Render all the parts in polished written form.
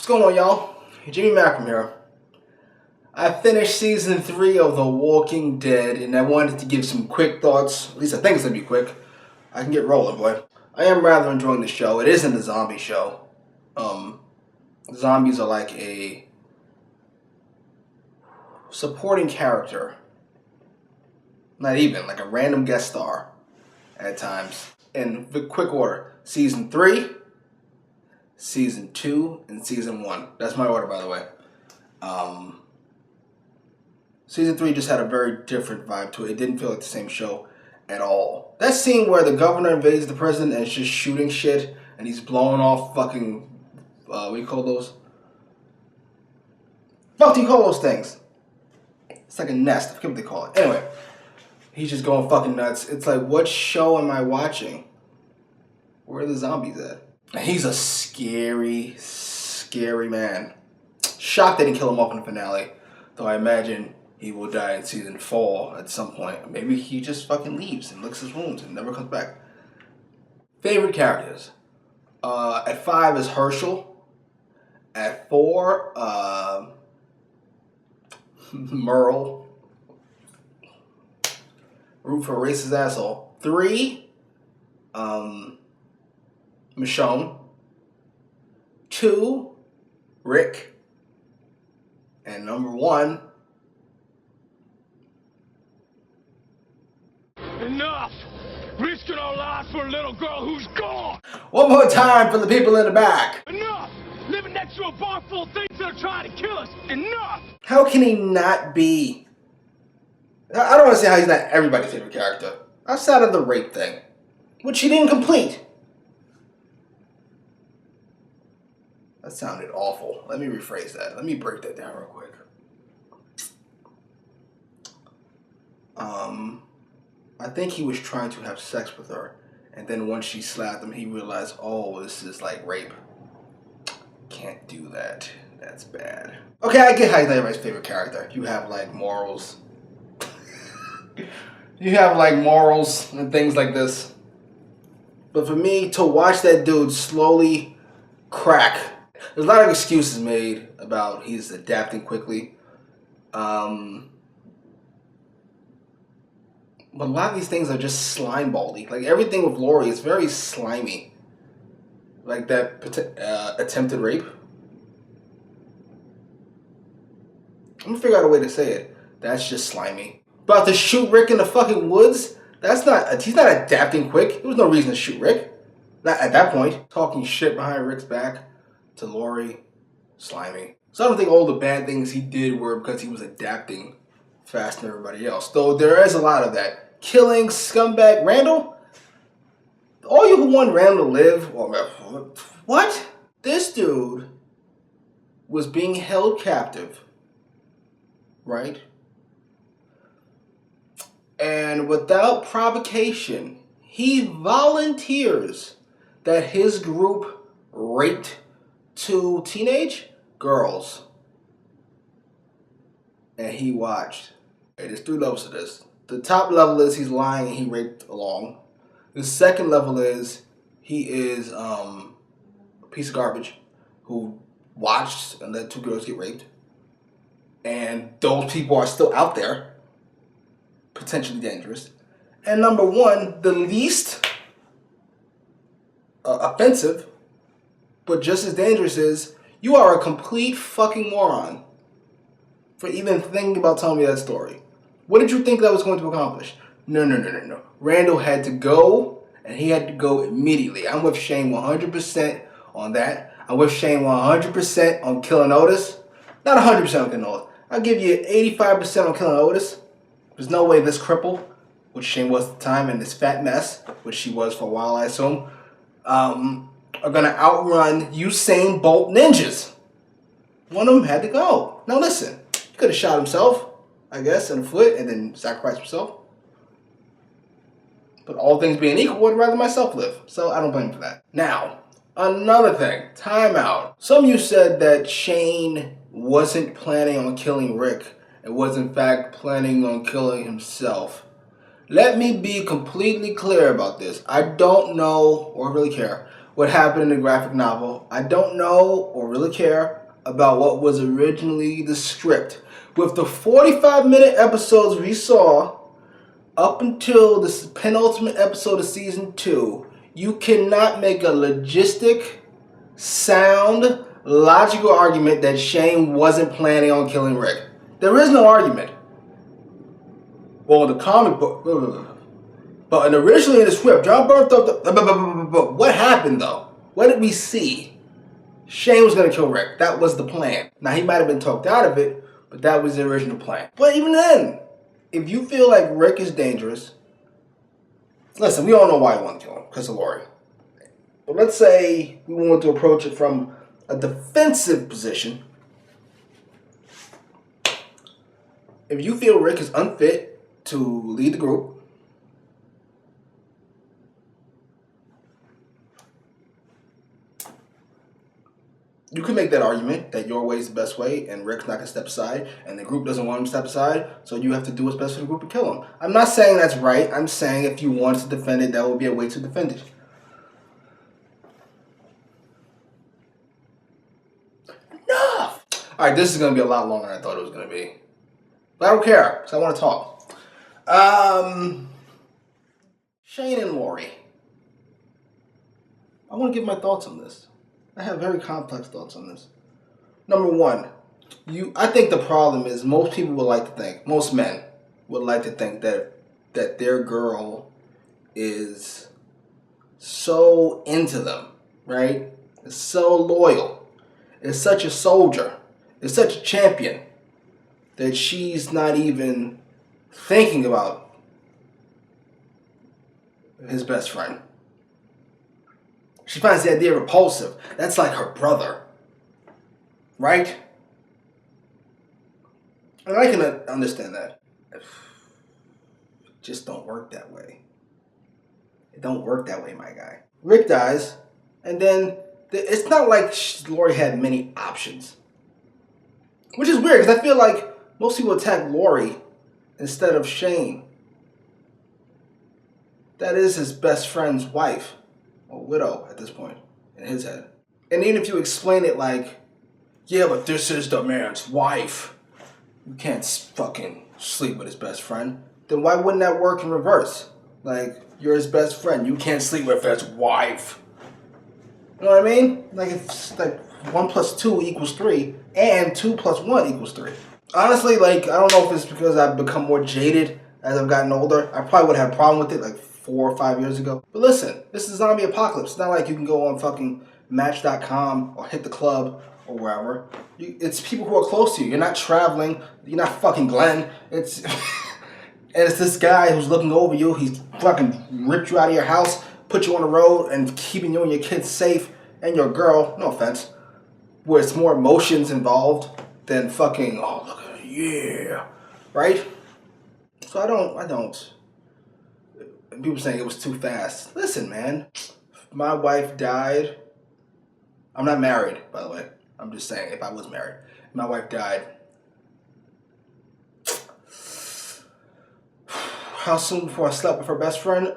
What's going on, y'all? Jimmy Macram here. I finished season 3 of The Walking Dead, and I wanted to give some quick thoughts. At least I think it's gonna be quick. I can get rolling, boy. I am rather enjoying the show. It isn't a zombie show. Zombies are like a supporting character. Not even, like a random guest star at times. In quick order, season 3, season 2, and season 1. That's my order, by the way. Season 3 just had a very different vibe to it. It didn't feel like the same show at all. That scene where the governor invades the prison and is just shooting shit, and he's blowing off fucking, what do you call those? What do you call those things? It's like a nest. I forget what they call it. Anyway, he's just going fucking nuts. It's like, what show am I watching? Where are the zombies at? And he's a scary, scary man. Shocked they didn't kill him off in the finale. Though I imagine he will die in season 4 at some point. Maybe he just fucking leaves and licks his wounds and never comes back. Favorite characters. At 5 is Herschel. At 4, Merle. Root for a racist asshole. 3, Michonne. 2, Rick. And number 1. Enough! Risking our lives for a little girl who's gone! One more time for the people in the back. Enough! Living next to a bar full of things that are trying to kill us! Enough! How can he not be? I don't want to say how he's not everybody's favorite character. Outside of the rape thing, which he didn't complete. That sounded awful. Let me rephrase that. Let me break that down real quick. I think he was trying to have sex with her, and then once she slapped him, he realized, oh, this is like rape. Can't do that. That's bad. Okay, I get how he's not everybody's favorite character. You have like morals. You have like morals and things like this. But for me, to watch that dude slowly crack, there's a lot of excuses made about he's adapting quickly. But a lot of these things are just slime baldy. Like everything with Lori is very slimy. Like that attempted rape. I'm gonna figure out a way to say it. That's just slimy. About to shoot Rick in the fucking woods? That's not, he's not adapting quick. There was no reason to shoot Rick. Not at that point. Talking shit behind Rick's back to Lori, slimy. So I don't think all the bad things he did were because he was adapting faster than everybody else. Though there is a lot of that. Killing scumbag Randall? All you who want Randall to live? What? This dude was being held captive. Right? And without provocation, he volunteers that his group raped 2 teenage girls. And he watched. Okay, there's 3 levels to this. The top level is he's lying and he raped along. The second level is he is a piece of garbage who watched and let 2 girls get raped. And those people are still out there. Potentially dangerous. And number 1, the least offensive, but just as dangerous is, you are a complete fucking moron for even thinking about telling me that story. What did you think that was going to accomplish? No. Randall had to go, and he had to go immediately. I'm with Shane 100% on that. I'm with Shane 100% on killing Otis. Not 100% on killing Otis. I'll give you 85% on killing Otis. There's no way this cripple, which Shane was at the time, and this fat mess, which she was for a while, I assume, are going to outrun Usain Bolt ninjas. One of them had to go. Now listen, he could have shot himself, I guess, in the foot, and then sacrificed himself. But all things being equal, I'd rather myself live. So I don't blame him for that. Now, another thing, timeout. Some of you said that Shane wasn't planning on killing Rick and was in fact planning on killing himself. Let me be completely clear about this. I don't know or really care what happened in the graphic novel. I don't know or really care about what was originally the script. With the 45-minute episodes we saw up until the penultimate episode of season 2, you cannot make a logistic, sound, logical argument that Shane wasn't planning on killing Rick. There is no argument. Well, in the comic book, but originally in the script, John burnt up the. What happened though? What did we see? Shane was gonna kill Rick. That was the plan. Now he might have been talked out of it, but that was the original plan. But even then, if you feel like Rick is dangerous, listen, we all know why he wanted to kill him, because of Lori. But let's say we want to approach it from a defensive position. If you feel Rick is unfit to lead the group, you can make that argument that your way is the best way and Rick's not going to step aside and the group doesn't want him to step aside, so you have to do what's best for the group and kill him. I'm not saying that's right. I'm saying if you want to defend it, that would be a way to defend it. Enough! Alright, this is going to be a lot longer than I thought it was going to be. But I don't care, because I want to talk. Shane and Lori. I want to give my thoughts on this. I have very complex thoughts on this. Number one, I think the problem is most people would like to think, most men would like to think that their girl is so into them, right? Is so loyal, is such a soldier, is such a champion that she's not even thinking about his best friend. She finds the idea repulsive. That's like her brother. Right? And I can understand that. It just don't work that way. It don't work that way, my guy. Rick dies, and then it's not like Lori had many options. Which is weird, because I feel like most people attack Lori instead of Shane. That is his best friend's wife. Or widow at this point, in his head. And even if you explain it like, yeah, but this is the man's wife. You can't fucking sleep with his best friend. Then why wouldn't that work in reverse? Like, you're his best friend. You can't sleep with his wife. You know what I mean? Like, it's like 1 + 2 = 3, and 2 + 1 = 3. Honestly, like, I don't know if it's because I've become more jaded as I've gotten older. I probably would have had a problem with it, like, 4 or 5 years ago. But listen, this is zombie apocalypse. It's not like you can go on fucking Match.com or hit the club or wherever. It's people who are close to you. You're not traveling. You're not fucking Glenn. It's and it's this guy who's looking over you. He's fucking ripped you out of your house, put you on the road, and keeping you and your kids safe and your girl. No offense. Where it's more emotions involved than fucking, oh, look at it, yeah. Right? So I don't. People saying it was too fast. Listen, man. My wife died. I'm not married, by the way. I'm just saying, if I was married. My wife died. How soon before I slept with her best friend?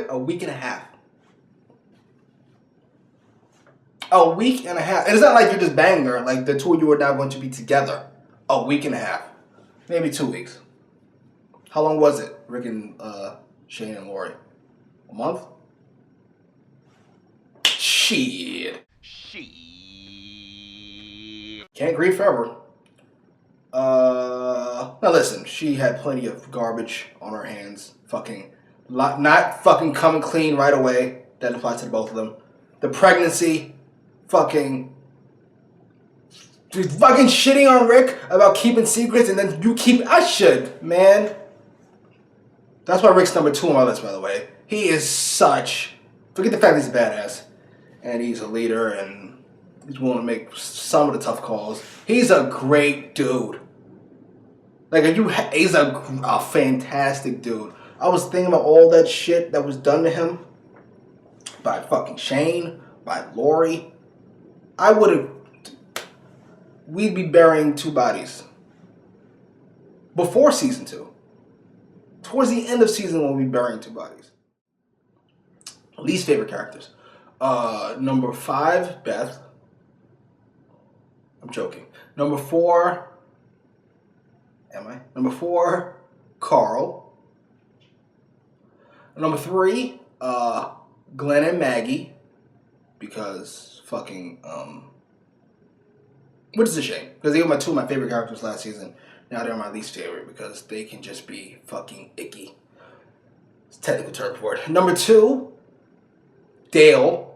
A week and a half. A week and a half. And it's not like you just banged her. Like, the two of you are now going to be together. A week and a half. Maybe 2 weeks. How long was it? Rick and Shane and Lori. A month? Shit. Can't grieve forever. Now listen, she had plenty of garbage on her hands. Not fucking coming clean right away. That applies to both of them. The pregnancy. Fucking shitting on Rick about keeping secrets, and then you keep. I should, man. That's why Rick's number 2 on my list, by the way. He is such. Forget the fact that he's a badass, and he's a leader, and he's willing to make some of the tough calls. He's a great dude. Like, he's a fantastic dude. I was thinking about all that shit that was done to him by fucking Shane, by Lori. I would have we'd be burying 2 bodies. Before season 2. Towards the end of season 1, we'll be burying 2 bodies. Least favorite characters. Number 5, Beth. I'm joking. Number 4, Number 4, Carl. Number 3, Glenn and Maggie. Because fucking, which is a shame. Because they were 2 of my favorite characters last season. Now they're my least favorite because they can just be fucking icky. It's a technical term for it. Number 2, Dale.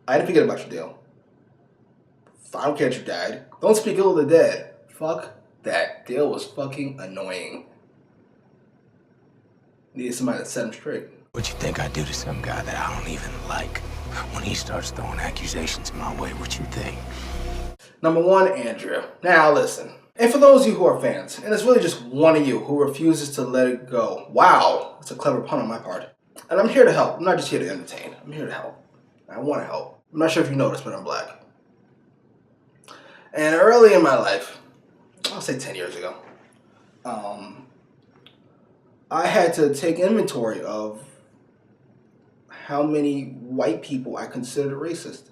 I didn't forget about you, Dale. I don't care if you died. Don't speak ill of the dead. Fuck that. Dale was fucking annoying. Needed somebody to set him straight. What you think I do to some guy that I don't even like? When he starts throwing accusations my way, what you think? Number 1, Andrea. Now listen. And for those of you who are fans, and it's really just one of you who refuses to let it go. Wow, that's a clever pun on my part. And I'm here to help. I'm not just here to entertain. I'm here to help. I want to help. I'm not sure if you noticed, but I'm black. And early in my life, I'll say 10 years ago, I had to take inventory of how many white people I considered racist.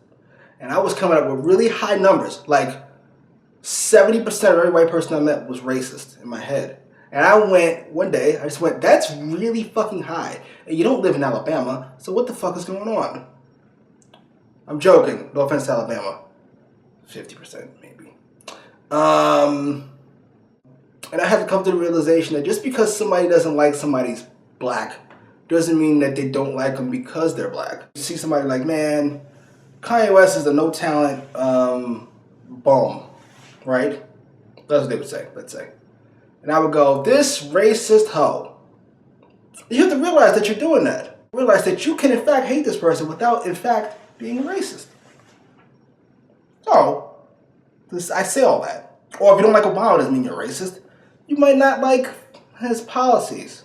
And I was coming up with really high numbers, like 70% of every white person I met was racist in my head. And I went, one day, I just went, that's really fucking high. And you don't live in Alabama, so what the fuck is going on? I'm joking, no offense to Alabama. 50% maybe. And I had to come to the realization that just because somebody doesn't like somebody's black, doesn't mean that they don't like them because they're black. You see somebody like, man, Kanye West is a no talent bum, right? That's what they would say, let's say. And I would go, this racist hoe. You have to realize that you're doing that. Realize that you can in fact hate this person without in fact being racist. So, I say all that. Or if you don't like Obama, doesn't mean you're racist. You might not like his policies.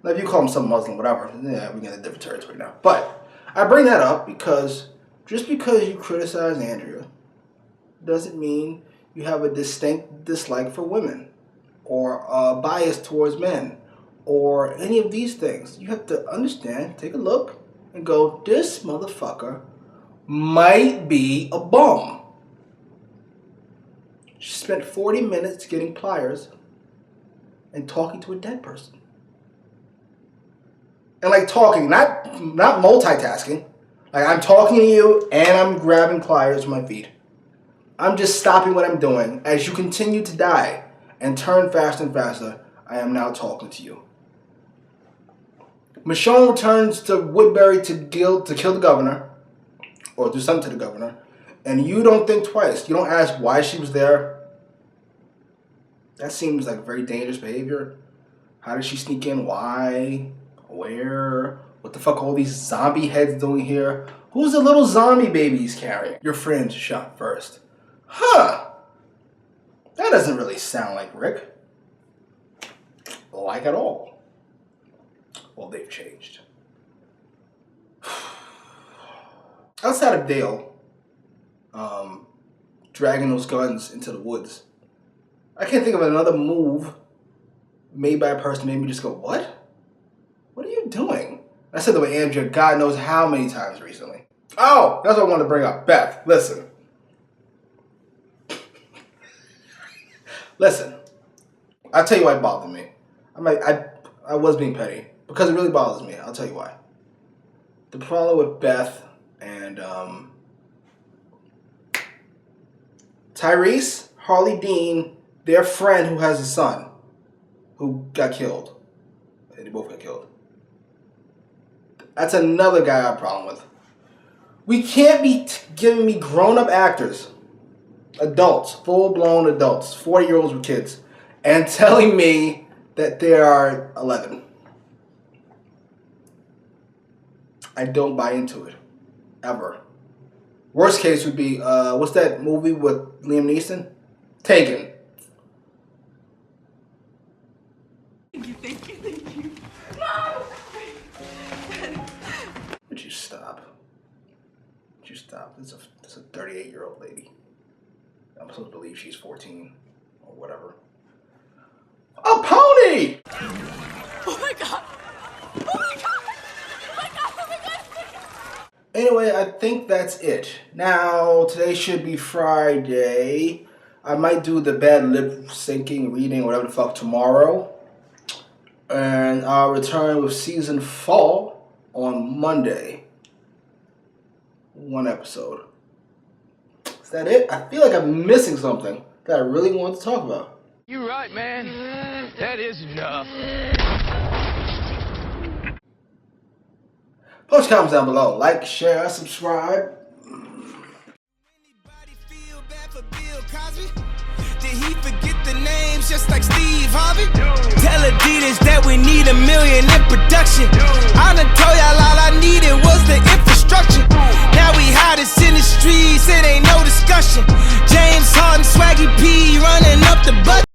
Now, if you call him some Muslim, whatever, yeah, we get a different territory now. But I bring that up because just because you criticize Andrea doesn't mean you have a distinct dislike for women or a bias towards men or any of these things. You have to understand, take a look, and go, this motherfucker might be a bum. She spent 40 minutes getting pliers and talking to a dead person. And like talking, not multitasking. Like I'm talking to you and I'm grabbing pliers with my feet. I'm just stopping what I'm doing. As you continue to die and turn faster and faster, I am now talking to you. Michonne returns to Woodbury to kill the governor, or do something to the governor, and you don't think twice. You don't ask why she was there. That seems like very dangerous behavior. How did she sneak in? Why? Where? What the fuck are all these zombie heads doing here? Who's the little zombie baby he's carrying? Your friend shot first. Huh. That doesn't really sound like Rick. Like at all. Well, they've changed. Outside of Dale, dragging those guns into the woods, I can't think of another move made by a person that made me just go, what? What are you doing? I said that with Andrea God knows how many times recently. Oh, that's what I wanted to bring up. Beth, listen. Listen. I'll tell you why it bothered me. I was being petty. Because it really bothers me. I'll tell you why. The problem with Beth and Tyrese, Harley Dean, their friend who has a son who got killed. They both got killed. That's another guy I have a problem with. We can't be giving me grown-up actors, adults, full-blown adults, 40-year-olds with kids, and telling me that they are 11. I don't buy into it. Ever. Worst case would be, what's that movie with Liam Neeson? Taken. Thank you. No! Would you stop? Would you stop? This is a 38-year-old lady. I'm supposed to believe she's 14 or whatever. A pony! Oh my god! Oh my god! Oh my god! Oh my god! Anyway, I think that's it. Now, today should be Friday. I might do the bad lip syncing, reading, whatever the fuck tomorrow. And I'll return with season 4 on Monday. 1 episode. Is that it? I feel like I'm missing something that I really want to talk about. You're right, man. That is enough. Post comments down below. Like, share, subscribe. Did he forget the names just like Steve Harvey? Tell Adidas that we need $1 million in production. I done told y'all all I needed was the infrastructure. Now we hottest in the streets, it ain't no discussion. James Harden, Swaggy P running up the budget.